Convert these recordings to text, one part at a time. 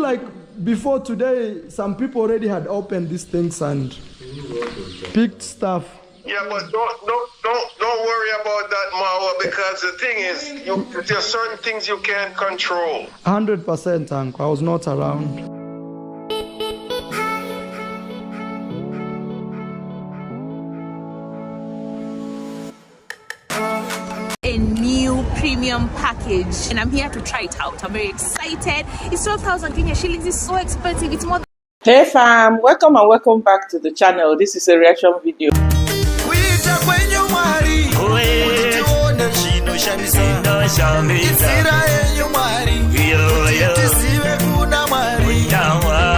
like before today, some people already had opened these things and picked stuff. Yeah, but don't worry about that, Mawa, because the thing is, there are certain things you can't control. 100%, Uncle. I was not around. A new premium package, and I'm here to try it out. I'm very excited. It's 12,000 Kenya shillings. It's so expensive. It's more. Hey fam, welcome and welcome back to the channel. This is a reaction video.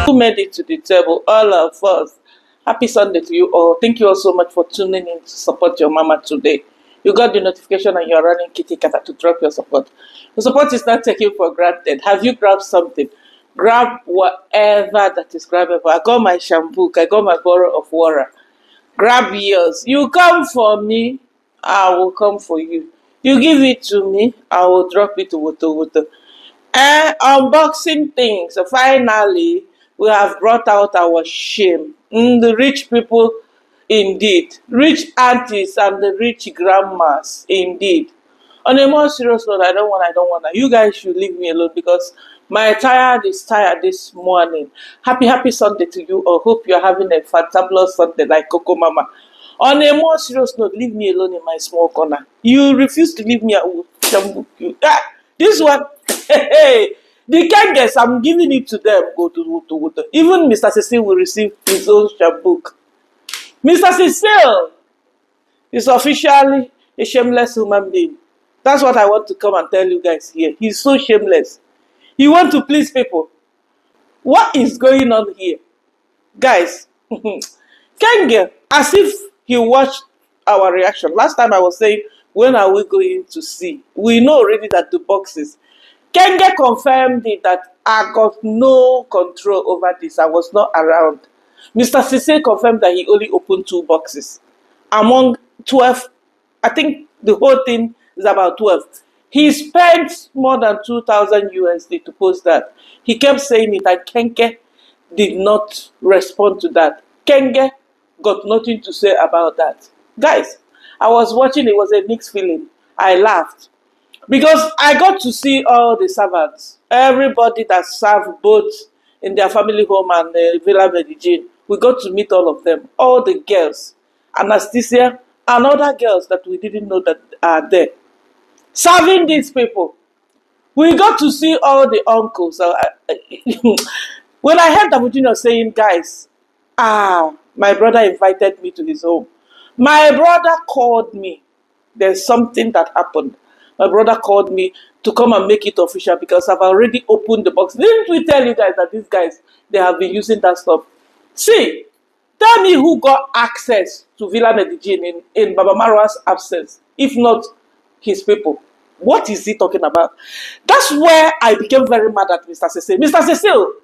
Who made it to the table? All of us. Happy Sunday to you all. Thank you all so much for tuning in to support your mama today. You got the notification and you're running kitty kata to drop your support. The support is not taken for granted. Have you grabbed something? Grab whatever that is grabbable. I got my shampoo. I got my bottle of water. Grab yours. You come for me, I will come for you. You give it to me, I will drop it to Woto. And unboxing things. So finally, we have brought out our shame. The rich people, indeed. Rich aunties and the rich grandmas, indeed. On a more serious note, I don't want. You guys should leave me alone because my tired is tired this morning. Happy Sunday to you. I hope you're having a fantabulous Sunday like Cocomama. On a more serious note, leave me alone in my small corner. You refuse to leave me alone. This one, hey, the Kangas, I'm giving it to them. Go to. Even Mr. Cecil will receive his own shampoo. Mr. Cecil is officially a shameless human being. That's what I want to come and tell you guys here. He's so shameless. He wants to please people. What is going on here? Guys, Kenge, as if he watched our reaction. Last time I was saying, when are we going to see? We know already that the boxes. Kenge confirmed it that I got no control over this. I was not around. Mr. Cecil confirmed that he only opened 2 boxes. Among 12, I think the whole thing is about 12. He spent more than 2,000 USD to post that. He kept saying it and Kenge did not respond to that. Kenge got nothing to say about that. Guys, I was watching, it was a mixed feeling. I laughed. Because I got to see all the servants. Everybody that served both in their family home and Villa Medellin. We got to meet all of them. All the girls. Anastasia and other girls that we didn't know that are there. Serving these people. We got to see all the uncles. When I heard Dabujino saying, guys, my brother invited me to his home. My brother called me. There's something that happened. My brother called me to come and make it official because I've already opened the box. Didn't we tell you guys that these guys, they have been using that stuff? See, tell me who got access to Villa Medellin in Baba Marwa's absence, if not his people. What is he talking about? That's where I became very mad at Mr. Cecil. Mr. Cecil,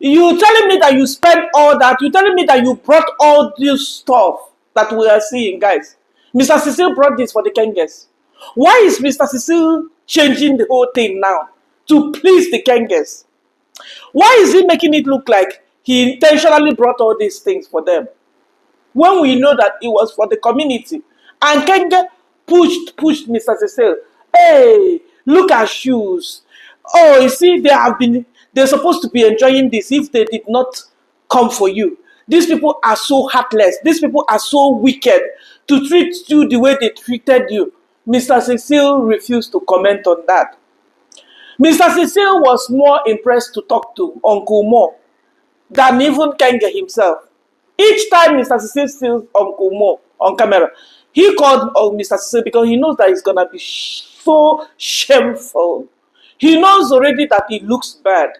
you telling me that you spent all that? You telling me that you brought all this stuff that we are seeing, guys? Mr. Cecil brought this for the Kangas. Why is Mr. Cecil changing the whole thing now to please the Kangas? Why is he making it look like he intentionally brought all these things for them when we know that it was for the community? And Kenge pushed Mr. Cecil. Hey, look at shoes. Oh, you see, they're supposed to be enjoying this if they did not come for you. These people are so heartless. These people are so wicked to treat you the way they treated you. Mr. Cecil refused to comment on that. Mr. Cecil was more impressed to talk to Uncle Mo than even Kenge himself. Each time Mr. Cecil sees Uncle Mo on camera, he called Mr. Cecil because he knows that it's going to be so shameful. He knows already that it looks bad,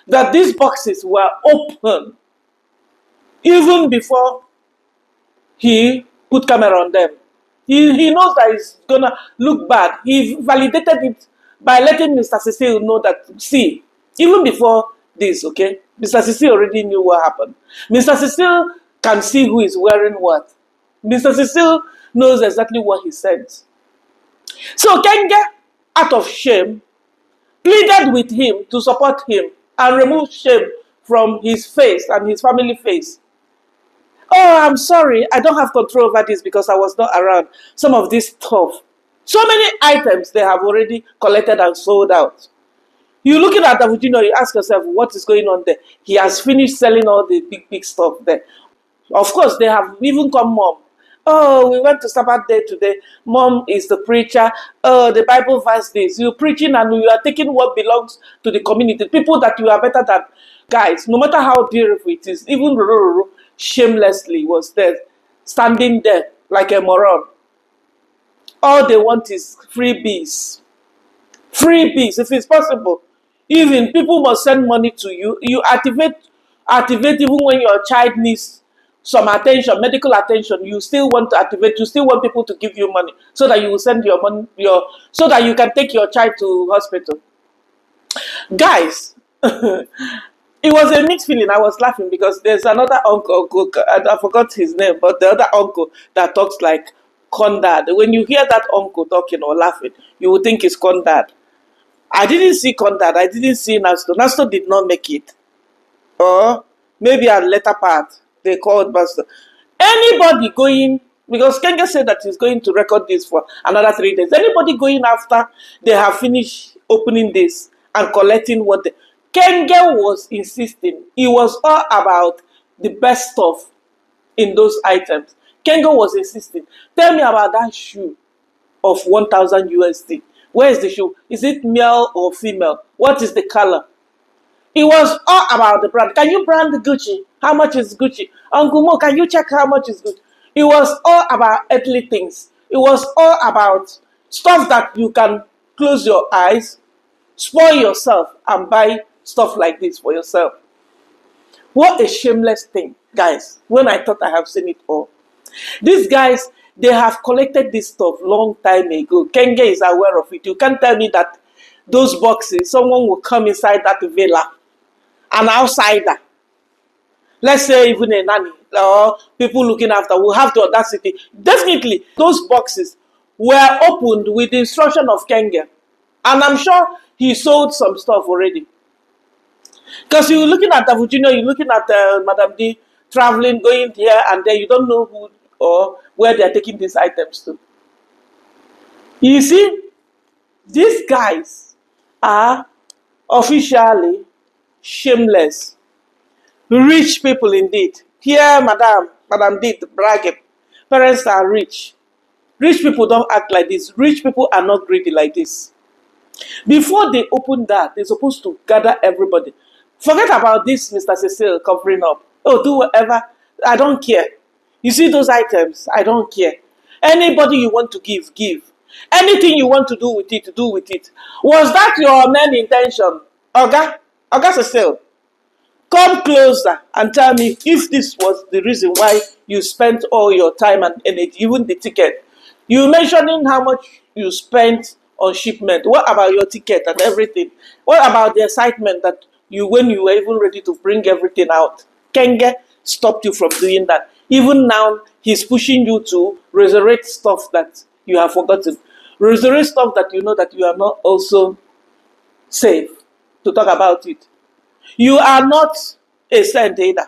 that these boxes were open even before he put camera on them. He knows that it's going to look bad. He validated it by letting Mr. Cecil know that, see, even before this, okay, Mr. Cecil already knew what happened. Mr. Cecil can see who is wearing what. Mr. Cecil knows exactly what he said. So Kenge, out of shame, pleaded with him to support him and remove shame from his face and his family face. Oh, I'm sorry, I don't have control over this because I was not around. Some of this stuff. So many items they have already collected and sold out. You looking at the Virginia, you ask yourself, what is going on there? He has finished selling all the big stuff there. Of course, they have even come mom. Oh, we went to Sabbath day today. Mom is the preacher. Oh, the Bible verse this. You're preaching and you are taking what belongs to the community. People that you are better than. Guys, no matter how beautiful it is, even Roro shamelessly was there, standing there like a moron. All they want is freebies. Freebies, if it's possible. Even people must send money to you. You activate even when your child needs some attention, medical attention. You still want to activate. You still want people to give you money so that you will send your money, so that you can take your child to hospital. Guys, it was a mixed feeling. I was laughing because there's another uncle, I forgot his name, but the other uncle that talks like Condad. When you hear that uncle talking or laughing, you would think it's Condad. I didn't see Condad. I didn't see Nasto. Nasto did not make it. Or maybe at later part, they called Pastor. Anybody going, because Kenge said that he's going to record this for another 3 days. Anybody going after they have finished opening this and collecting what they... Kenge was insisting. It was all about the best stuff in those items. Kenge was insisting. Tell me about that shoe of 1,000 USD. Where is the shoe? Is it male or female? What is the color? It was all about the brand. Can you brand Gucci? How much is Gucci? Uncle Mo, can you check how much is Gucci? It was all about earthly things. It was all about stuff that you can close your eyes, spoil yourself, and buy stuff like this for yourself. What a shameless thing, guys, when I thought I have seen it all. These guys, they have collected this stuff long time ago. Kenge is aware of it. You can't tell me that those boxes, someone will come inside that villa, an outsider, let's say even a nanny or people looking after, will have the audacity. Definitely, those boxes were opened with the instruction of Kenge. And I'm sure he sold some stuff already. Because you're looking at Virginia, you're looking at Madam D traveling, going here and there. You don't know who or where they're taking these items to. You see, these guys are officially shameless. Rich people indeed. Here, Madam D bragging. Parents are rich. Rich people don't act like this. Rich people are not greedy like this. Before they open that, they're supposed to gather everybody. Forget about this, Mr. Cecil, covering up. Oh, do whatever. I don't care. You see those items? I don't care. Anybody you want to give, give. Anything you want to do with it, do with it. Was that your main intention? Oga Cecil, come closer and tell me if this was the reason why you spent all your time and energy, even the ticket. You mentioning how much you spent on shipment. What about your ticket and everything? What about the excitement that when you were even ready to bring everything out? Kenge stopped you from doing that. Even now, he's pushing you to resurrect stuff that you have forgotten. Resurrect stuff that you know that you are not also safe to talk about it. You are not a saint either.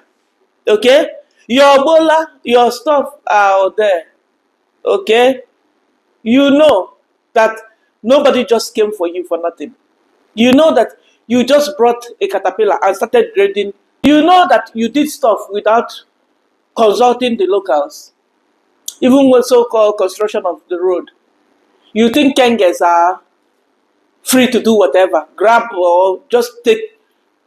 Okay? Your bola, your stuff are out there. Okay? You know that nobody just came for you for nothing. You know that you just brought a caterpillar and started grading. You know that you did stuff without consulting the locals. Even with so-called construction of the road. You think Kenges are free to do whatever. Grab or just take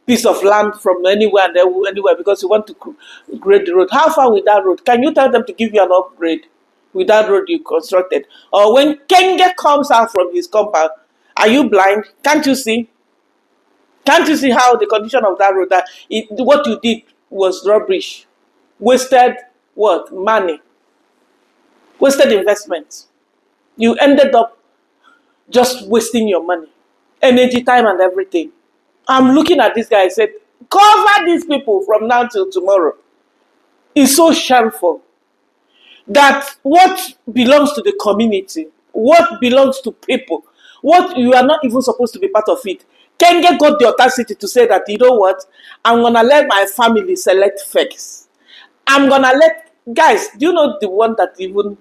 piece of land from anywhere and anywhere because you want to grade the road. How far with that road? Can you tell them to give you an upgrade with that road you constructed? Or when Kenge comes out from his compound, are you blind? Can't you see? Can't you see how the condition of that road, what you did was rubbish? Wasted what? Money. Wasted investments. You ended up just wasting your money, energy, time, and everything. I'm looking at this guy. I said, cover these people from now till tomorrow. It's so shameful that what belongs to the community, what belongs to people, what you are not even supposed to be part of it, Kenge got the audacity to say that, you know what, I'm going to let my family select first. I'm going to let, guys, do you know the one that even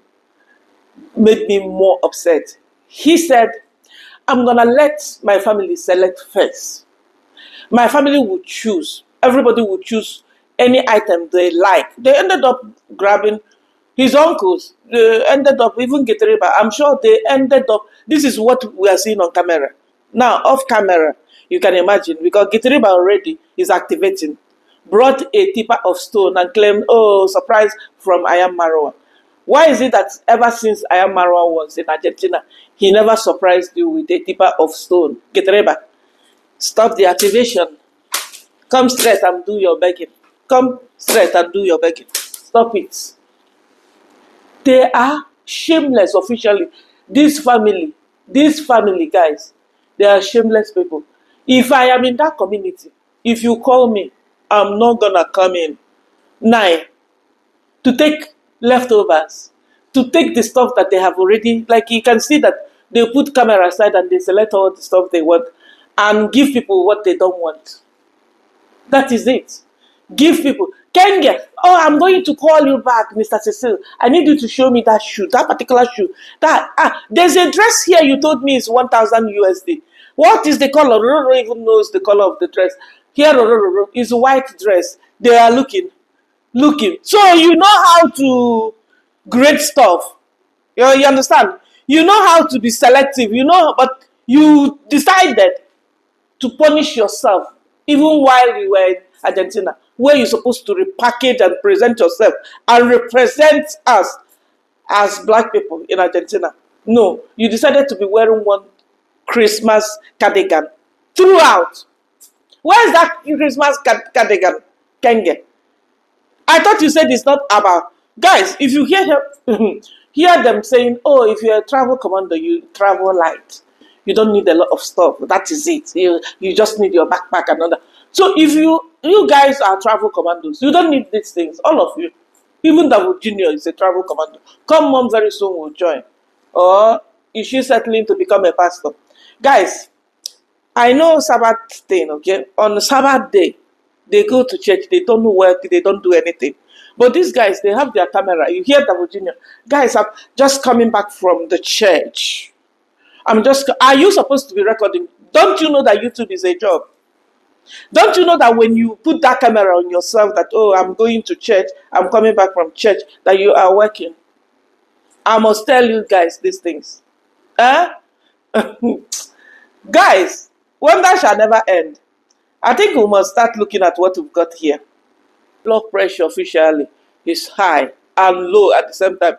made me more upset? He said, I'm going to let my family select first. My family would choose. Everybody would choose any item they like. They ended up grabbing his uncles. They ended up even getting riba. I'm sure they ended up. This is what we are seeing on camera. Now, off camera, you can imagine, because Giteriba already is activating. Brought a tipper of stone and claimed, oh, surprise from Ayam Marwa. Why is it that ever since Ayam Marwa was in Argentina, he never surprised you with a tipper of stone? Giteriba, stop the activation. Come straight and do your begging. Come straight and do your begging. Stop it. They are shameless officially. This family, guys, they are shameless people. If I am in that community, if you call me, I'm not gonna come in. 9, to take leftovers, to take the stuff that they have already, like you can see that they put camera aside and they select all the stuff they want and give people what they don't want. That is it. Give people. Kenge, oh, I'm going to call you back, Mr. Cecil. I need you to show me that shoe, that particular shoe. There's a dress here you told me is 1,000 USD. What is the color? Roro even knows the color of the dress. Here, Roro is a white dress. They are looking. So you know how to grade stuff. You understand? You know how to be selective. You know, but you decided to punish yourself even while you were in Argentina, where you're supposed to repackage and present yourself and represent us as black people in Argentina. No, you decided to be wearing one Christmas cardigan throughout. Where is that Christmas cardigan, Kenge? I thought you said it's not about. Guys, if you hear them saying, oh, if you're a travel commander, you travel light. You don't need a lot of stuff. That is it. You just need your backpack and all that. So if you guys are travel commandos, you don't need these things. All of you. Even David Jr. is a travel commando. Come mom very soon will join. Or is she settling to become a pastor? Guys, I know Sabbath thing, okay? On Sabbath day, they go to church, they don't work, they don't do anything. But these guys, they have their camera. You hear David Jr. Guys, I'm just coming back from the church. Are you supposed to be recording? Don't you know that YouTube is a job? Don't you know that when you put that camera on yourself that, oh, I'm going to church, I'm coming back from church, that you are working? I must tell you guys these things. Guys, wonder shall never end. I think we must start looking at what we've got here. Blood pressure officially is high and low at the same time.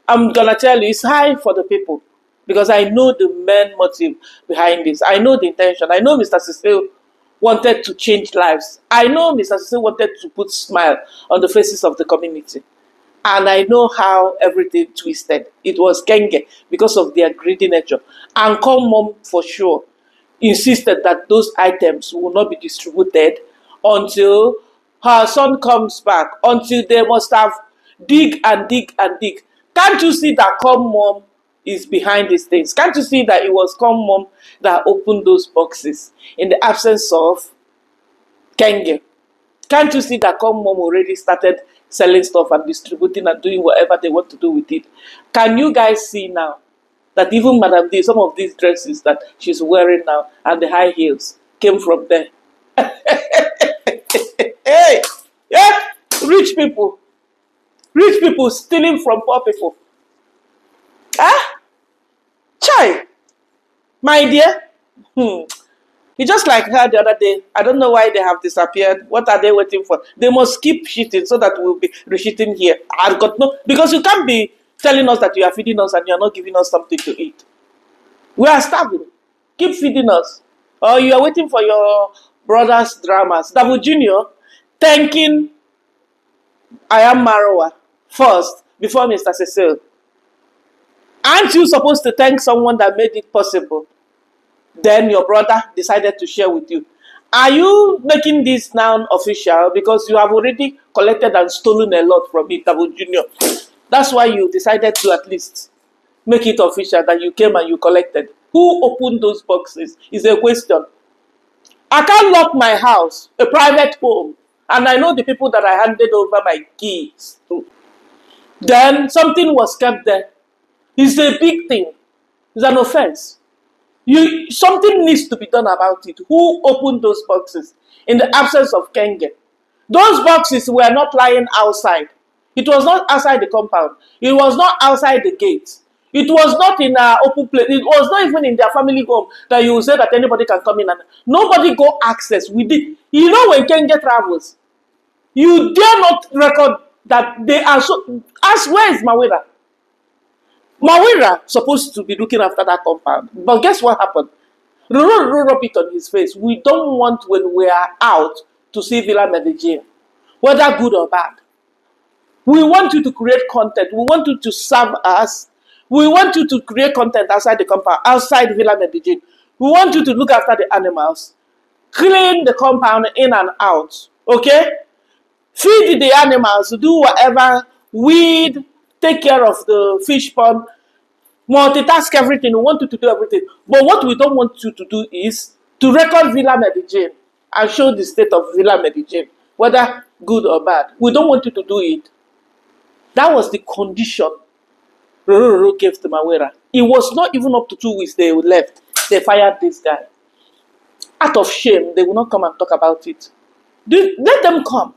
I'm going to tell you, it's high for the people. Because I know the main motive behind this. I know the intention. I know Mr. Cecil wanted to change lives. I know Mr. Cecil wanted to put smile on the faces of the community. And I know how everything twisted. It was Kenge because of their greedy nature. And Mom for sure insisted that those items will not be distributed until her son comes back. Until they must have dig and dig and dig. Can't you see that Mom is behind these things? Can't you see that it was Mom that opened those boxes in the absence of Kenge? Can't you see that Mom already started selling stuff and distributing and doing whatever they want to do with it? Can you guys see now that even Madam D, some of these dresses that she's wearing now and the high heels came from there? Hey, yeah, rich people stealing from poor people. Chai, my dear. You just like her the other day. I don't know why they have disappeared. What are they waiting for? They must keep shitting so that we'll be reshitting here. I've got no, because you can't be telling us that you are feeding us and you're not giving us something to eat. We are starving. Keep feeding us. Or you are waiting for your brother's dramas. Dabu Jr. thanking Ayam Marwa first before Mr. Cecil. Aren't you supposed to thank someone that made it possible? Then your brother decided to share with you. Are you making this now official because you have already collected and stolen a lot from it, Dabu Jr.? That's why you decided to at least make it official that you came and you collected. Who opened those boxes is a question. I can't lock my house, a private home, and I know the people that I handed over my keys to. Then something was kept there. It's a big thing. It's an offense. Something needs to be done about it. Who opened those boxes in the absence of Kenge? Those boxes were not lying outside. It was not outside the compound. It was not outside the gate. It was not in an open place. It was not even in their family home that you will say that anybody can come in and nobody go access. We did. You know when Kenge travels, you dare not record that they are so. Ask where is Mawira? Mawira supposed to be looking after that compound. But guess what happened? Ruro rub it on his face. We don't want when we are out to see Villa Medellin, whether good or bad. We want you to create content. We want you to serve us. We want you to create content outside the compound, outside Villa Medellin. We want you to look after the animals, clean the compound in and out. Okay? Feed the animals, do whatever, weed, take care of the fish pond, multitask everything. We want you to do everything. But what we don't want you to do is to record Villa Medellin and show the state of Villa Medellin, whether good or bad. We don't want you to do it. That was the condition Roro gave to Mawera. It was not even up to 2 weeks they left. They fired this guy. Out of shame, they will not come and talk about it. Let them come.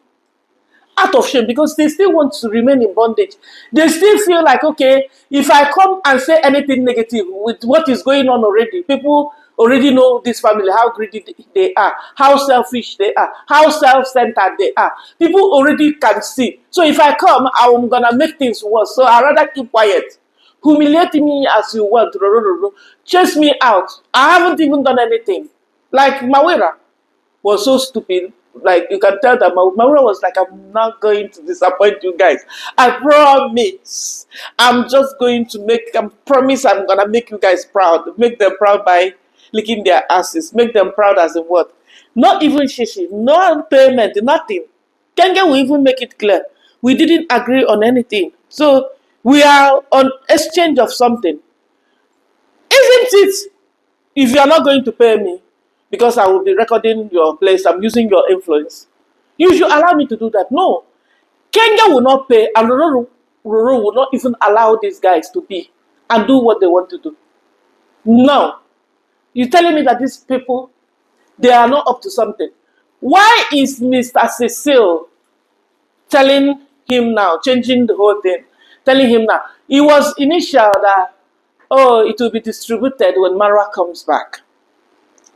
Out of shame, because they still want to remain in bondage. They still feel like, okay, if I come and say anything negative with what is going on already, people already know this family, how greedy they are, how selfish they are, how self-centered they are. People already can see. So if I come, I'm going to make things worse. So I'd rather keep quiet. Humiliate me as you want. Chase me out. I haven't even done anything. Like Mawera was so stupid. Like, you can tell that Maura was like, I'm not going to disappoint you guys. I promise. I'm just going to promise I'm going to make you guys proud. Make them proud by licking their asses. Make them proud as in what? Not even shishi. No payment. Nothing. Kenge will even make it clear. We didn't agree on anything. So, we are on exchange of something. Isn't it? If you are not going to pay me, because I will be recording your place, I'm using your influence, you should allow me to do that. No. Kenya will not pay, and Roro will not even allow these guys to be and do what they want to do. No. You're telling me that these people, they are not up to something. Why is Mr. Cecil telling him now, changing the whole thing, telling him now? It was initial that, oh, it will be distributed when Marwa comes back.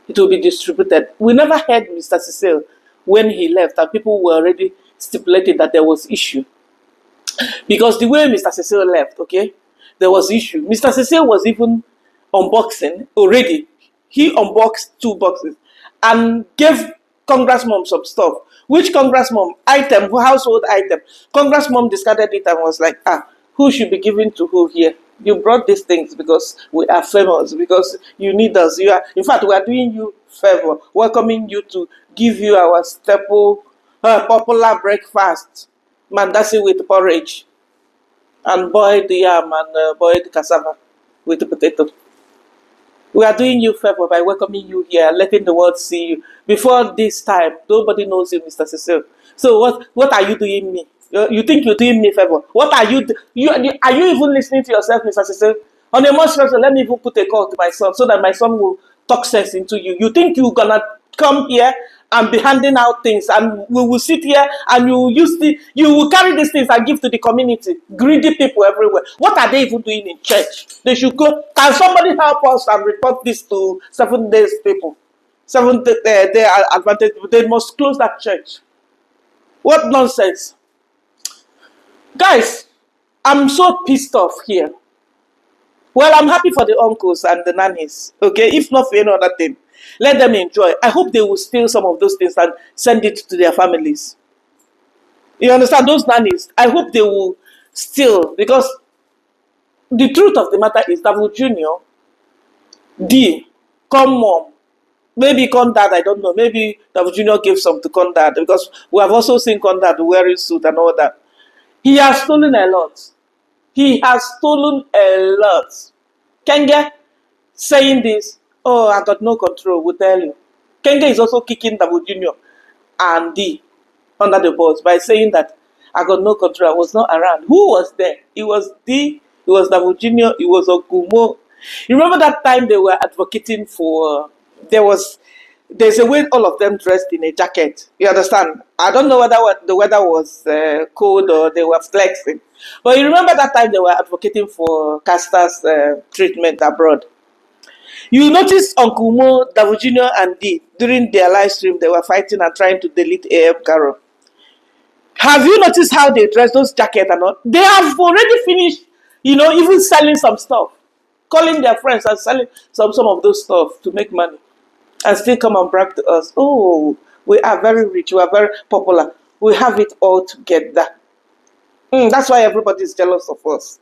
It will be distributed. We never heard Mr. Cecil when he left, and people were already stipulated that there was issue. Because the way Mr. Cecil left, okay, there was issue. Mr. Cecil was even unboxing already. He unboxed 2 boxes and gave Congressmom some stuff. Which Congressmom? Item, household item. Congressmom discarded it and was like, who should be given to who here? You brought these things because we are famous, because you need us. In fact, we are doing you favor, welcoming you to give you our staple, popular breakfast, mandasi with porridge, and boiled yam and boiled cassava with potato. We are doing you favor by welcoming you here, letting the world see you. Before this time, nobody knows you, Mr. Cecil. So what are you doing me? You think you're doing me a favor? What are you? Are you even listening to yourself, Mr. Cecil? On a more special, let me even put a call to my son so that my son will talk sense into you. You think you're gonna come here and be handing out things, and we will sit here and you will carry these things and give to the community? Greedy people everywhere. What are they even doing in church? They should go. Can somebody help us and report this to 7 days people? 7 day advantage. They must close that church. What nonsense. Guys, I'm so pissed off here. Well, I'm happy for the uncles and the nannies, okay? If not for any other thing, let them enjoy. I hope they will steal some of those things and send it to their families. You understand? Those nannies, I hope they will steal, because the truth of the matter is Davul Jr., D, come mom, maybe Condad, I don't know, maybe Davul Jr. gave some to Condad, because we have also seen Condad wearing suit and all that. He has stolen a lot. He has stolen a lot. Kenge saying this, oh, I got no control, will tell you. Kenge is also kicking Double Junior and D under the bus by saying that I got no control, I was not around. Who was there? It was D, it was Double Junior, it was Okumo. You remember that time they were advocating for, there's a way all of them dressed in a jacket. You understand? I don't know whether the weather was cold or they were flexing. But you remember that time they were advocating for Castor's treatment abroad. You notice Uncle Mo, Davu Jr. and D, during their live stream, they were fighting and trying to delete AM Carol. Have you noticed how they dress those jackets and all? They have already finished, even selling some stuff. Calling their friends and selling some of those stuff to make money. And still come and brag to us. Oh, we are very rich, we are very popular. We have it all together. That's why everybody is jealous of us.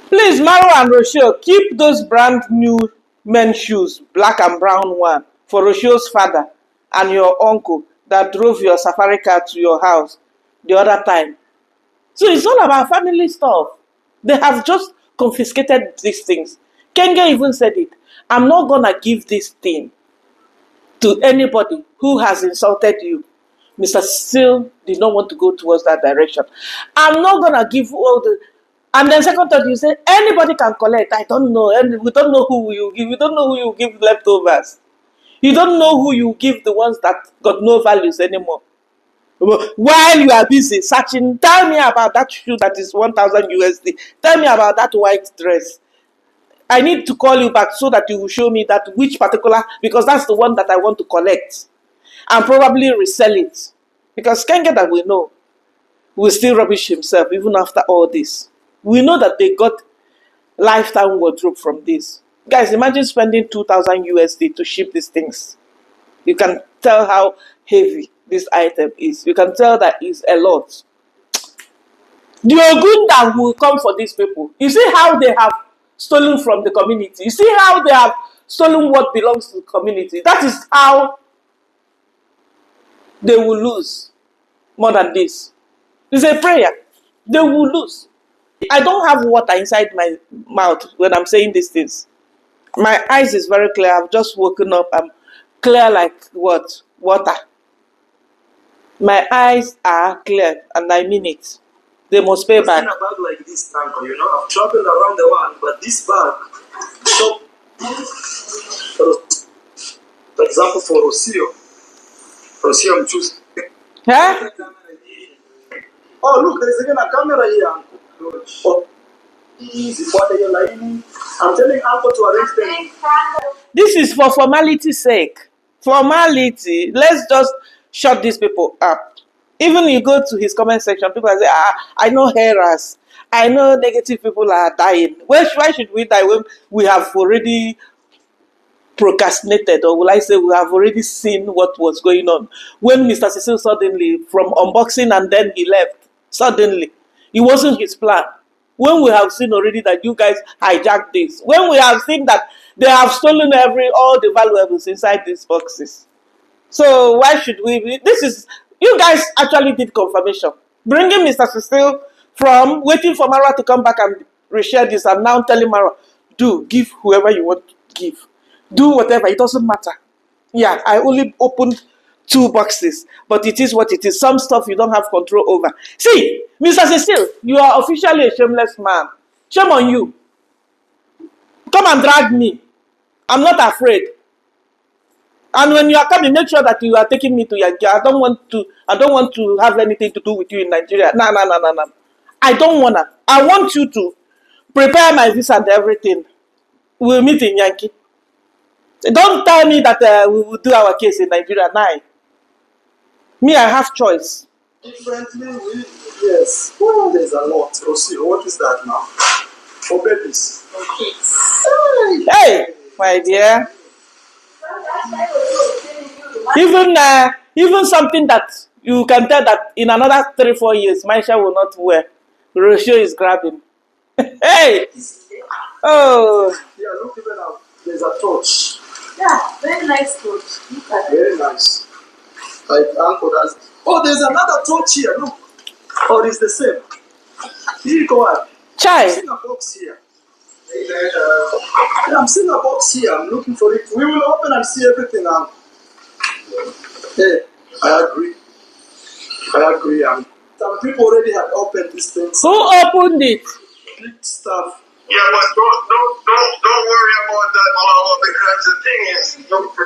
Please, Maro and Rochelle, keep those brand new men's shoes, black and brown one, for Rochelle's father and your uncle that drove your safari car to your house the other time. So it's all about family stuff. They have just confiscated these things. Kenge even said it. I'm not going to give this thing to anybody who has insulted you. Mr. Cecil did not want to go towards that direction. I'm not going to give all the... And then second thought, you say, anybody can collect. I don't know. We don't know who you give. We don't know who you give leftovers. You don't know who you give the ones that got no values anymore. While you are busy searching, tell me about that shoe that is 1,000 USD. Tell me about that white dress. I need to call you back so that you will show me that which particular, because that's the one that I want to collect. And probably resell it. Because Kenge that we know will still rubbish himself even after all this. We know that they got lifetime wardrobe from this. Guys, imagine spending 2,000 USD to ship these things. You can tell how heavy this item is. You can tell that it's a lot. The Ogun that will come for these people. You see how they have stolen from the community. You see how they have stolen what belongs to the community. That is how they will lose more than this. It's a prayer. They will lose. I don't have water inside my mouth when I'm saying these things. My eyes is very clear. I've just woken up. I'm clear like what? Water. My eyes are clear and I mean it. They must pay back. In a bag like this, Tanko, I've traveled around the world, but this bag, so, for example, for Rocio, I'm choosing. Huh? Oh, look, there's again a camera here, Uncle. Oh, easy, what are you lighting? I'm telling Uncle to arrange them. This is for formality's sake. Formality. Let's just shut these people up. Even you go to his comment section, people say, I know hearers. I know negative people are dying. Why should we die when we have already procrastinated, or will I say we have already seen what was going on? When Mr. Cecil suddenly, from unboxing and then he left, suddenly, it wasn't his plan. When we have seen already that you guys hijacked this, when we have seen that they have stolen all the valuables inside these boxes. So why should we be? You guys actually did confirmation. Bringing Mr. Cecil from waiting for Mara to come back and reshare this and now telling Mara, give whoever you want to give. Do whatever, it doesn't matter. Yeah, I only opened 2 boxes, but it is what it is. Some stuff you don't have control over. See, Mr. Cecil, you are officially a shameless man. Shame on you. Come and drag me. I'm not afraid. And when you are coming, make sure that you are taking me to Yankee. I don't want to have anything to do with you in Nigeria. No. I don't wanna. I want you to prepare my visa and everything. We'll meet in Yankee. Don't tell me that we will do our case in Nigeria now. Me, I have choice. Differently, yes. Oh, there's a lot. Rocio, what is that now? For babies. Okay. Hey, my dear. Even something that you can tell that in another 3-4 years, Maisha will not wear. Rocio is grabbing. Hey! Oh! Yeah, look even now. There's a torch. Yeah, very nice torch. Very nice. Like Uncle does. Oh, there's another torch here. Look. Oh, it's the same. Here you go on. Chai. I'm seeing a box here. I'm seeing a box here. I'm looking for it. We will open and see everything now. Yeah, I agree. I agree. And some people already had opened these things. Who opened it? Big stuff. Yeah, but don't worry about that, Mama, because the thing is,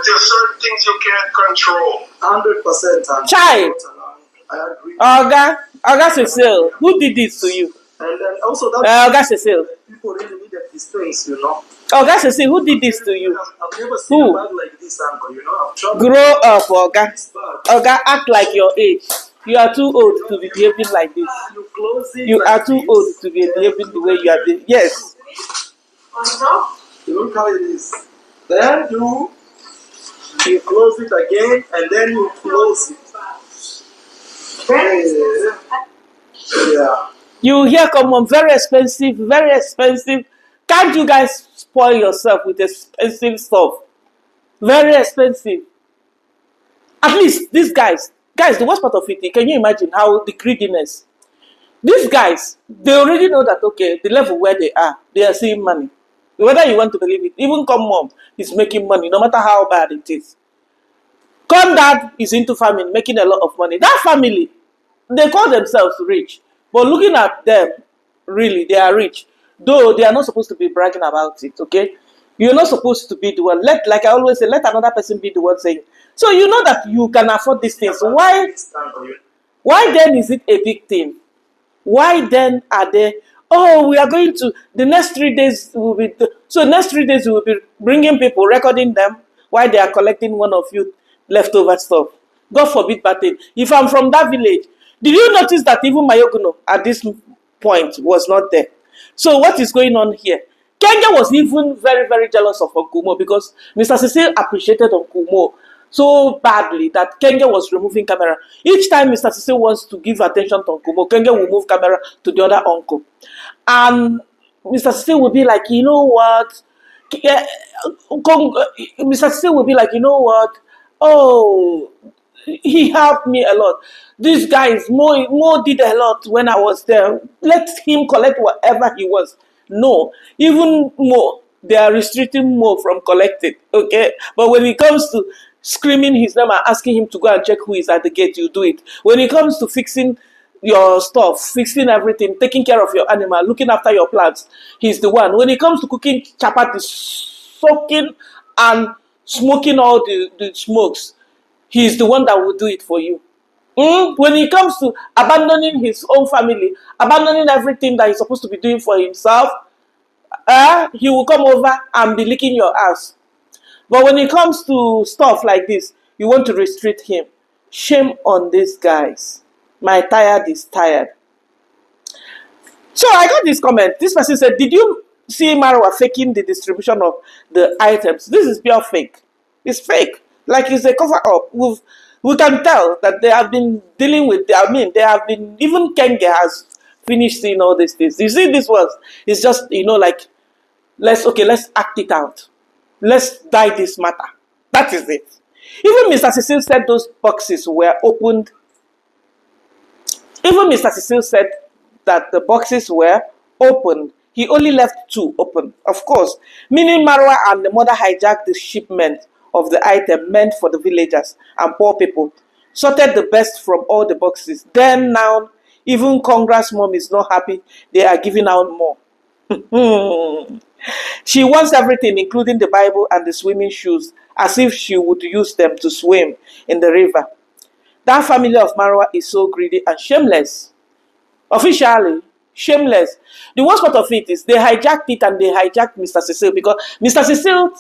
there's certain things you can't control. 100%. And Child. I agree. Oga Cecile, who did this to you? And then also that Oga Cecile. people really needed these things, you know. Oga Cecile, who did this to you? I've never seen Who? a bag like this, uncle. You know, I've traveled Grow up, Oga. this bag. Oga, act like your age. You are too old to be behaving like this. You close it. You like are too this. old to be behaving the way you are behaving. Yes. You look how it is. Then you close it again, and then you close it. Yeah. You hear come on, very expensive, very expensive. Can't you guys spoil yourself with expensive stuff? Very expensive. At least these guys, the worst part of it, can you imagine how the greediness? These guys, they already know that, okay, the level where they are seeing money. Whether you want to believe it, even come mom is making money, no matter how bad it is. Come dad is into farming, making a lot of money. That family, they call themselves rich. But looking at them, really, they are rich. Though they are not supposed to be bragging about it, okay? You're not supposed to be the one. Like I always say, let another person be the one saying. So you know that you can afford these things. Why then is it a big thing? Why then are they, oh, we are going to, the next 3 days will be, so next 3 days we will be bringing people, recording them while they are collecting one of you leftover stuff. God forbid bad thing. If I'm from that village, did you notice that even Mayoguno at this point was not there? So what is going on here? Kenya was even very, very jealous of Uncle Mo because Mr. Cecile appreciated Uncle Mo so badly that Kenya was removing camera. Each time Mr. Cecile wants to give attention to Uncle Mo, Kenya will move camera to the other uncle. And Mr. Cecile will be like, you know what? Mr. Cecile will be like, you know what? Oh, he helped me a lot. These guys, Mo did a lot when I was there. Let him collect whatever he wants. No, even more, they are restricting Mo from collecting. Okay, but when it comes to screaming his name and asking him to go and check who is at the gate, you do it. When it comes to fixing your stuff, fixing everything, taking care of your animal, looking after your plants, he's the one. When it comes to cooking chapati, soaking and smoking all the smokes, he's the one that will do it for you. When it comes to abandoning his own family, abandoning everything that he's supposed to be doing for himself, he will come over and be licking your ass. But when it comes to stuff like this, you want to restrict him. Shame on these guys. My tired is tired. So I got this comment. This person said, did you see Marwa faking the distribution of the items? This is pure fake. It's fake. Like it's a cover up. We can tell that they have been dealing with, they have been, even Kenge has finished seeing all these things. You see this was, it's just, like, let's act it out. Let's die this matter. That is it. Even Mr. Cecile said those boxes were opened. Even Mr. Cecile said that the boxes were opened. He only left 2 open. Of course, meaning Marwa and the mother hijacked the shipment of the item meant for the villagers and poor people, sorted the best from all the boxes. Then now, even Congress mom is not happy. They are giving out more. She wants everything, including the Bible and the swimming shoes, as if she would use them to swim in the river. That family of Marwa is so greedy and shameless. Officially, shameless. The worst part of it is they hijacked it and they hijacked Mr. Cecile because Mr. Cecile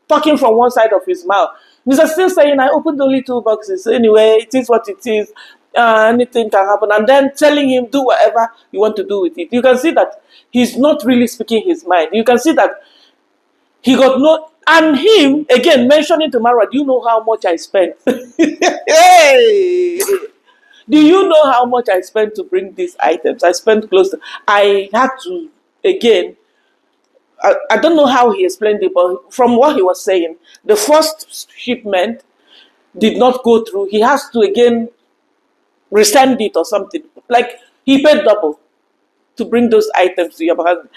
talking from one side of his mouth. Mr. Cecile saying, I opened only 2 boxes. Anyway, it is what it is. Anything can happen. And then telling him, do whatever you want to do with it. You can see that he's not really speaking his mind. You can see that he got no... And him, again, mentioning to Mara, do you know how much I spent? Hey! Do you know how much I spent to bring these items? I spent close to... I had to, again... I don't know how he explained it, but from what he was saying, the first shipment did not go through. He has to again resend it or something. Like he paid double. to bring those items to Yabahanze.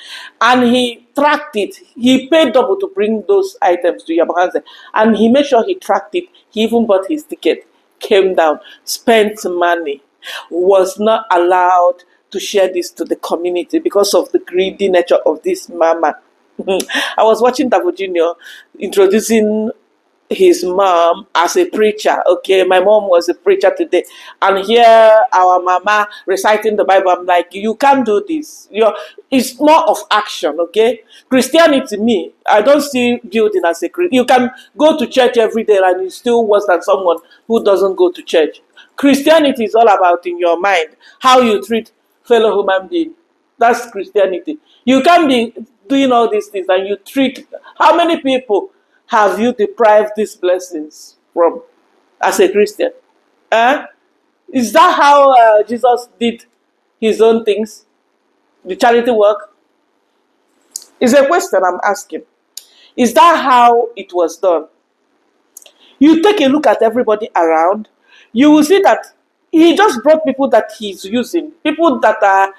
And he tracked it. He paid double to bring those items to Yabahanze. And he made sure he tracked it. He even bought his ticket, came down, spent money, was not allowed to share this to the community because of the greedy nature of this mama. I was watching Davo Jr. introducing his mom as a preacher. Okay, my mom was a preacher today, and here our mama reciting the Bible. I'm like, you can't do this. It's more of action. Okay, Christianity, me, I don't see building as a Christian. You can go to church every day and you still worse than someone who doesn't go to church. Christianity is all about in your mind how you treat fellow human being. That's Christianity. You can't be doing all these things and you treat. How many people have you deprived these blessings from as a Christian? Is that how Jesus did his own things? The charity work? It's a question I'm asking. Is that how it was done? You take a look at everybody around, you will see that he just brought people that he's using, people that are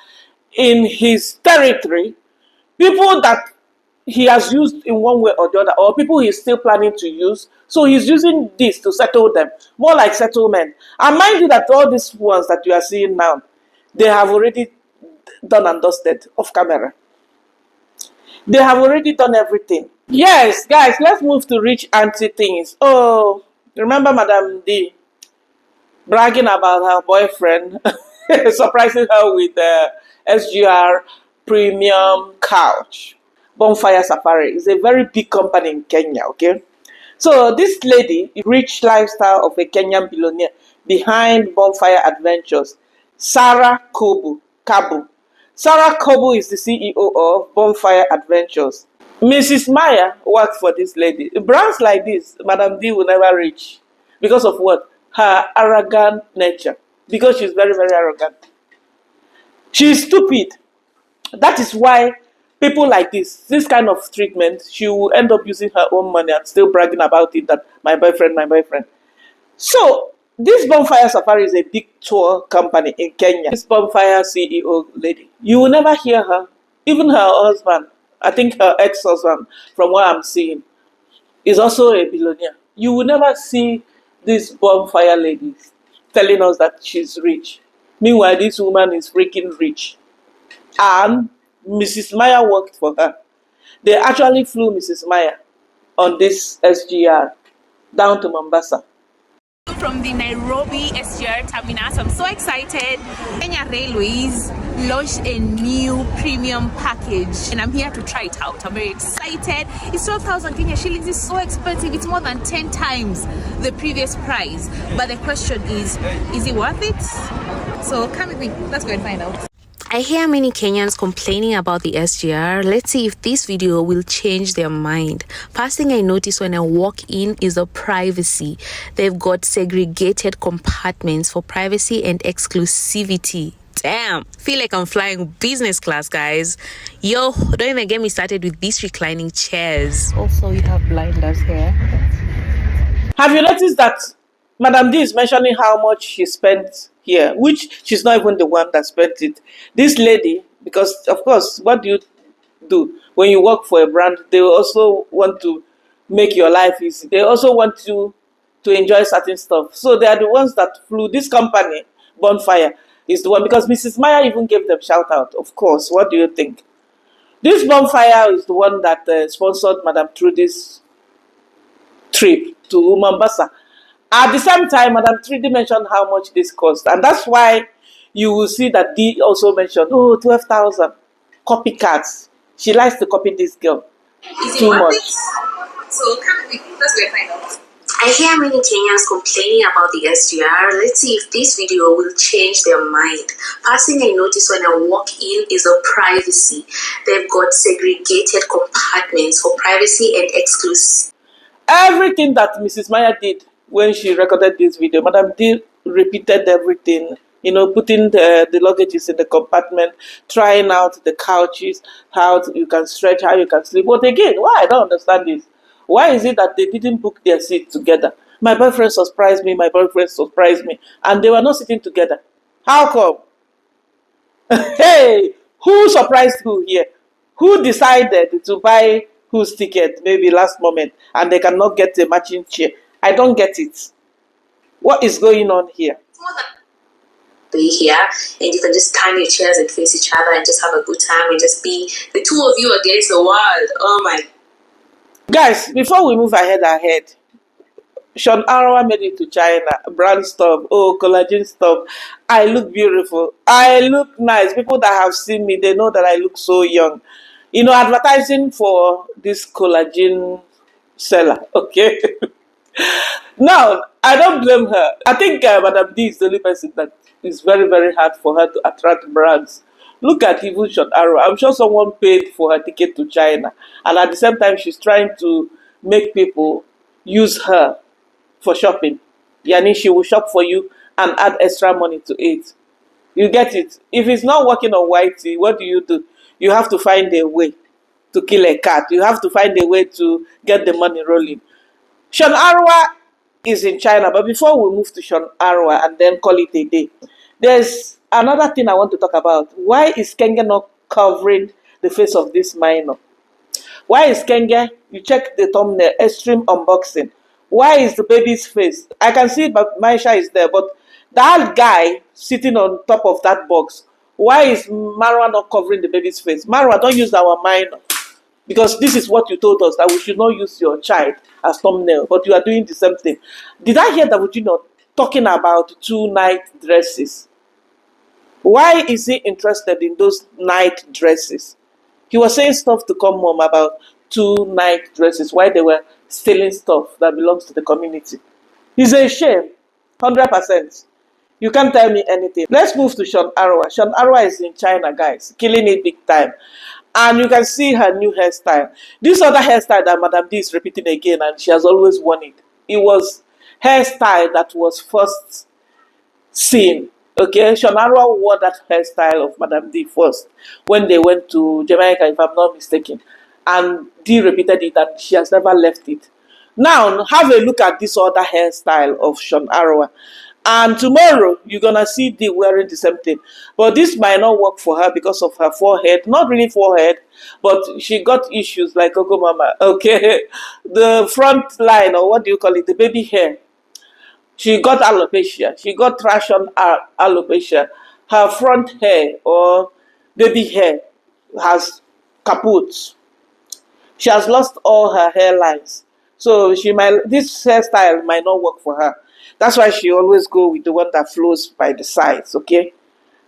in his territory, people that he has used in one way or the other, or people he's still planning to use. So he's using this to settle them, more like settlement. And mind you that all these ones that you are seeing now, they have already done and dusted off camera. They have already done everything. Yes, guys, let's move to rich auntie things. Oh, remember Madam D bragging about her boyfriend, surprising her with the SGR premium couch. Bonfire Safari is a very big company in Kenya, okay? So this lady, rich lifestyle of a Kenyan billionaire behind Bonfire Adventures, Sarah Kabu. Sarah Kabu is the CEO of Bonfire Adventures. Mrs. Maya worked for this lady. Brands like this, Madam D will never reach. Because of what? Her arrogant nature. Because she's very, very arrogant. She's stupid. That is why people like this kind of treatment, she will end up using her own money and still bragging about it that my boyfriend. So, this Bonfire Safari is a big tour company in Kenya. This Bonfire CEO lady, you will never hear her. Even her husband, I think her ex-husband, from what I'm seeing, is also a billionaire. You will never see this Bonfire lady telling us that she's rich. Meanwhile, this woman is freaking rich. And Mrs. Maya worked for her. They actually flew Mrs. Maya on this SGR down to Mombasa. From the Nairobi SGR terminus, I'm so excited. Kenya Railways launched a new premium package and I'm here to try it out. I'm very excited. It's 12,000 Kenya shillings. It's so expensive. It's more than 10 times the previous price. But the question is it worth it? So come with me. Let's go and find out. I hear many Kenyans complaining about the SGR. Let's see if this video will change their mind. First thing I notice when I walk in is the privacy. They've got segregated compartments for privacy and exclusivity. Damn, feel like I'm flying business class, guys. Yo, don't even get me started with these reclining chairs. Also, we have blinders here. Have you noticed that Madam D is mentioning how much she spent here, which she's not even the one that spent it. This lady, because of course, what do you do when you work for a brand? They also want to make your life easy. They also want you to enjoy certain stuff. So they are the ones that flew. This company, Bonfire, is the one, because Mrs. Maya even gave them shout out. Of course, what do you think? This Bonfire is the one that sponsored Madam Trudy's trip to Mombasa. At the same time, Madam Trudy mentioned how much this cost. And that's why you will see that D also mentioned, 12,000 copycats. She likes to copy this girl. Is too it much. So come with me. Let's go and find out. I hear many Kenyans complaining about the SGR. Let's see if this video will change their mind. First thing I notice when I walk in is the privacy. They've got segregated compartments for privacy and exclusive. Everything that Mrs. Maya did when she recorded this video, Madam D repeated everything, putting the luggages in the compartment, trying out the couches, how you can stretch, how you can sleep. But again, why I don't understand this. Why is it that they didn't book their seat together? My boyfriend surprised me, and they were not sitting together. How come? Hey, Who surprised who here? Who decided to buy whose ticket maybe last moment and they cannot get a matching chair? I don't get it. What is going on here? Be here, and you can just turn your chairs and face each other and just have a good time and just be the two of you against the world. Oh my. Guys, before we move ahead, Shorn Arawa made it to China, brand stuff, oh, collagen stuff. I look beautiful. I look nice. People that have seen me, they know that I look so young. You know, advertising for this collagen seller, okay? Now, I don't blame her. I think Madam D is the only person that is very, very hard for her to attract brands. Look at even Shorn Arawa. I'm sure someone paid for her ticket to China. And at the same time, she's trying to make people use her for shopping. Yani, she will shop for you and add extra money to it. You get it? If it's not working on YT, what do? You have to find a way to kill a cat. You have to find a way to get the money rolling. Shorn Arawa is in China, but before we move to Shorn Arawa and then call it a day, there's another thing I want to talk about. Why is Kenge not covering the face of this minor? Why is Kenge, you check the thumbnail, extreme unboxing. Why is the baby's face? I can see but Maisha is there, but that guy sitting on top of that box, why is Marwa not covering the baby's face? Marwa, don't use our minor. Because this is what you told us, that we should not use your child as thumbnail, but you are doing the same thing. Did I hear that Vujino talking about 2 night dresses? Why is he interested in those night dresses? He was saying stuff to come home about 2 night dresses, why they were stealing stuff that belongs to the community. It's a shame, 100%. You can't tell me anything. Let's move to Shorn Arawa. Shorn Arawa is in China, guys, killing it big time. And you can see her new hairstyle. This other hairstyle that Madam D is repeating again, and she has always worn it. It was hairstyle that was first seen. Okay, Shorn Arawa wore that hairstyle of Madam D first when they went to Jamaica, if I'm not mistaken. And D repeated it, and she has never left it. Now, have a look at this other hairstyle of Shorn Arawa. And tomorrow, you're going to see D wearing the same thing. But this might not work for her because of her forehead. Not really forehead, but she got issues like Cocomama. Okay, the front line, or what do you call it, the baby hair. She got alopecia. She got traction alopecia. Her front hair or baby hair has kaput. She has lost all her hairlines. So this hairstyle might not work for her. That's why she always go with the one that flows by the sides, okay?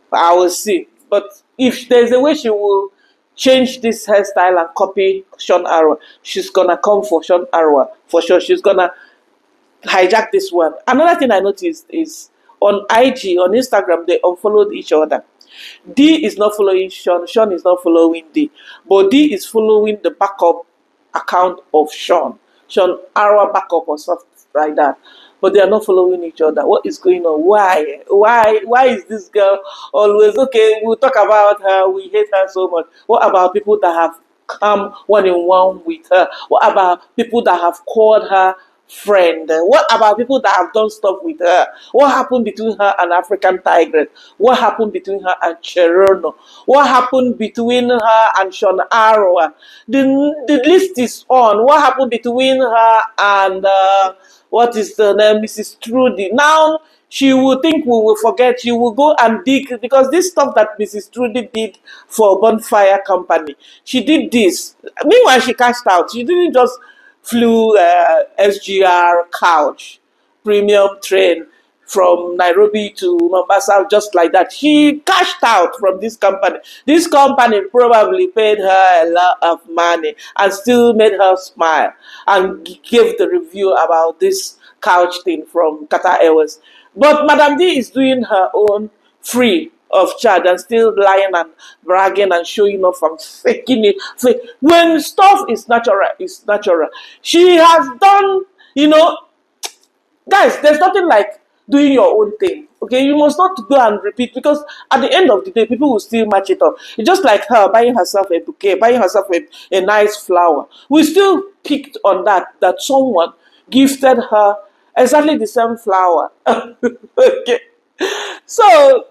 But I will see. But if there's a way she will change this hairstyle and copy Shorn Arawa, she's gonna come for Shorn Arawa for sure. She's gonna hijack this one. Another thing I noticed is on IG, on Instagram, they unfollowed each other. D is not following Shorn. Shorn is not following D. But D is following the backup account of Shorn. Shorn Arawa backup or something like that. But they are not following each other. What is going on? Why? Why is this girl always, okay, we'll talk about her, we hate her so much. What about people that have come one-on-one with her? What about people that have called her friend? What about people that have done stuff with her? What happened between her and African Tigress? What happened between her and Cherono? What happened between her and Shorn Arawa? The list is on. What happened between her and what is the name, Mrs. Trudy? Now she will think we will forget. She will go and dig, because this stuff that Mrs. Trudy did for Bonfire Company, she did this. Meanwhile, she cashed out. She didn't just flew SGR couch, premium train from Nairobi to Mombasa just like that. She cashed out from this company. This company probably paid her a lot of money and still made her smile and gave the review about this couch thing from Qatar Airways. But Madam D is doing her own free of charge and still lying and bragging and showing off and faking it. When stuff is natural, it's natural. She has done, guys, there's nothing like doing your own thing. Okay, you must not go and repeat, because at the end of the day, people will still match it up. It's just like her buying herself a bouquet, buying herself a nice flower. We still picked on that someone gifted her exactly the same flower. Okay. So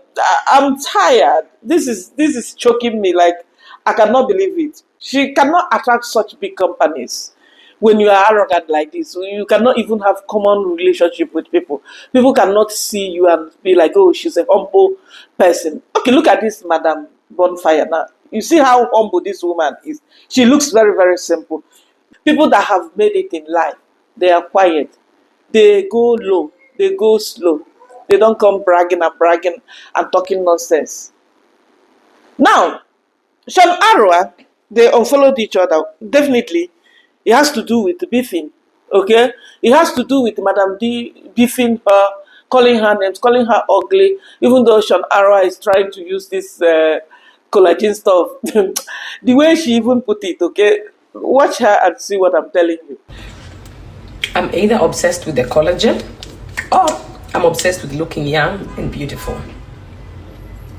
I'm tired. This is choking me. Like, I cannot believe it. She cannot attract such big companies when you are arrogant like this. You cannot even have common relationship with people. People cannot see you and be like, oh, she's a humble person. Okay, look at this Madam Bonfire now. You see how humble this woman is. She looks very, very simple. People that have made it in life, they are quiet. They go low. They go slow. They don't come bragging and talking nonsense. Now, Sean Arwa, they unfollowed each other. Definitely, it has to do with beefing. Okay? It has to do with Madam D beefing her, calling her names, calling her ugly, even though Sean Arwa is trying to use this collagen stuff. The way she even put it, okay? Watch her and see what I'm telling you. I'm either obsessed with the collagen or I'm obsessed with looking young and beautiful.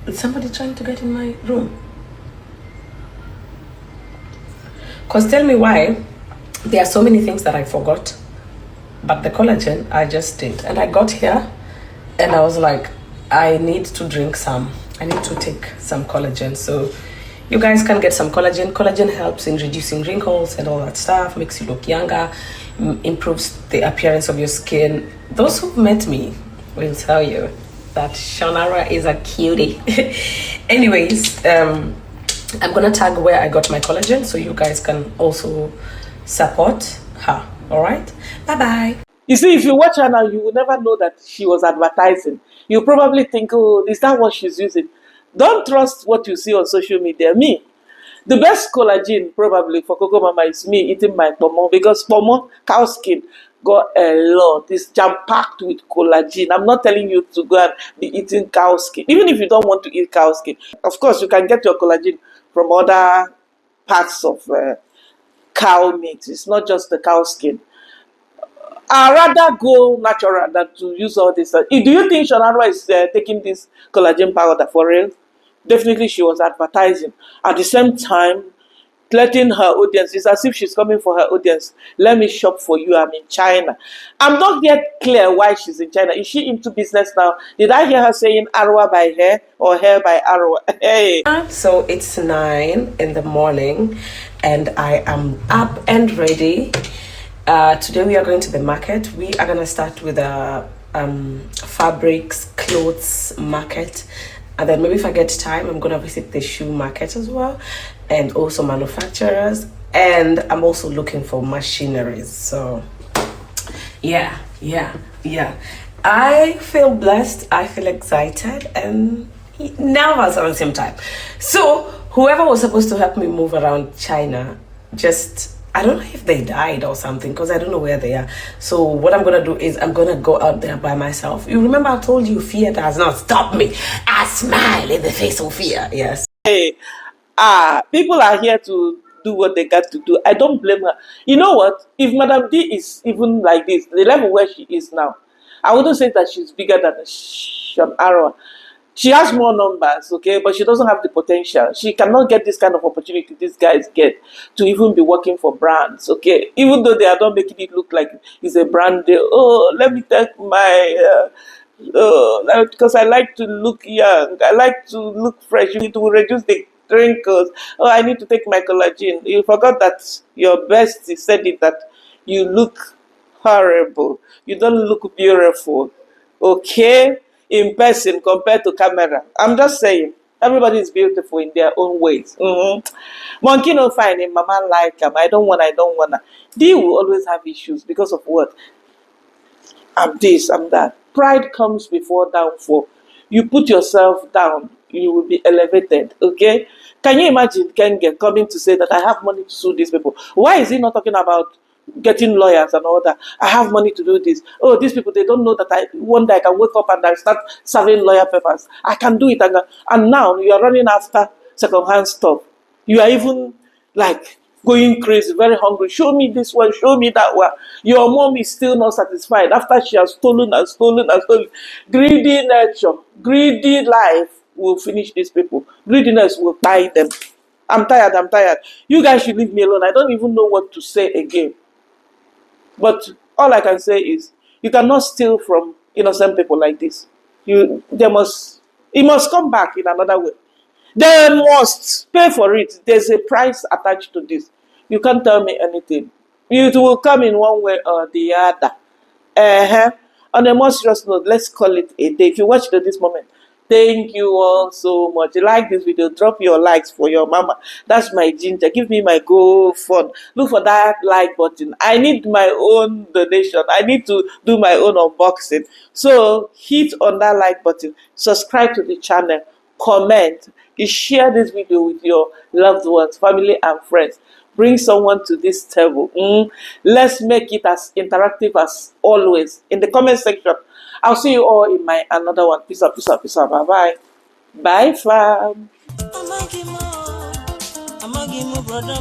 Is somebody trying to get in my room? Because tell me why. There are so many things that I forgot, but the collagen I just did. And I got here and I was like, I need to drink some. I need to take some collagen. So you guys can get some collagen. Collagen helps in reducing wrinkles and all that stuff, makes you look younger, improves the appearance of your skin. Those who've met me will tell you that Shonara is a cutie. Anyways, I'm gonna tag where I got my collagen so you guys can also support her. All right, bye bye. You see, if you watch her now, you will never know that she was advertising. You probably think, oh, is that what she's using? Don't trust what you see on social media. Me, the best collagen probably for Cocomama is me eating my pomo, because pomo, cow skin, got a lot. It's jam-packed with collagen. I'm not telling you to go and be eating cow skin. Even if you don't want to eat cow skin. Of course, you can get your collagen from other parts of cow meat. It's not just the cow skin. I'd rather go natural than to use all this. Do you think Shonarwa is taking this collagen powder for real? Definitely she was advertising. At the same time, letting her audience, it's as if she's coming for her audience. Let me shop for you, I'm in China. I'm not yet clear why she's in China. Is she into business now? Did I hear her saying Arwa by hair or hair by Arwa? Hey. So it's 9 in the morning and I am up and ready. Today we are going to the market. We are going to start with a fabrics, clothes market. And then maybe if I get time, I'm going to visit the shoe market as well. And also manufacturers. And I'm also looking for machineries. So, yeah. I feel blessed. I feel excited and nervous at the same time. So, whoever was supposed to help me move around China, I don't know if they died or something because I don't know where they are. So what I'm going to do is I'm going to go out there by myself. You remember I told you fear does not stop me. I smile in the face of fear. Yes. Hey, people are here to do what they got to do. I don't blame her. You know what? If Madam D is even like this, the level where she is now, I wouldn't say that she's bigger than Sean Arrow. She has more numbers, okay, but she doesn't have the potential. She cannot get this kind of opportunity these guys get to even be working for brands, okay? Even though they are not making it look like it's a brand deal. Oh, let me take my, because I like to look young. I like to look fresh. You need to reduce the wrinkles. Oh, I need to take my collagen. You forgot that your bestie said it, that you look horrible. You don't look beautiful, okay? In person compared to camera. I'm just saying, everybody is beautiful in their own ways. Monkey no fine, and mama like him. I don't wanna. They will always have issues because of what? I'm this, I'm that. Pride comes before downfall. You put yourself down, you will be elevated, okay? Can you imagine Kenge coming to say that I have money to sue these people? Why is he not talking about getting lawyers and all that? I have money to do this. Oh, these people, they don't know that one day I can wake up and I start serving lawyer papers. I can do it. And now you are running after second-hand stuff. You are even like going crazy, very hungry. Show me this one, show me that one. Your mom is still not satisfied after she has stolen and stolen and stolen. Greedy nature, greedy life will finish these people. Greediness will buy them. I'm tired. You guys should leave me alone. I don't even know what to say again. But all I can say is, you cannot steal from innocent people like this. There must It must come back in another way. They must pay for it. There's a price attached to this. You can't tell me anything. It will come in one way or the other. On a more serious note, let's call it a day. If you watched it this moment, thank you all so much. You like this video, drop your likes for your mama. That's my ginger. Give me my go fund. Look for that like button. I need my own donation. I need to do my own unboxing. So hit on that like button. Subscribe to the channel. Comment. You share this video with your loved ones, family and friends. Bring someone to this table. Let's make it as interactive as always. In the comment section, I'll see you all in my another one. Peace out, peace out, peace out. Bye bye. Bye, fam. Brother,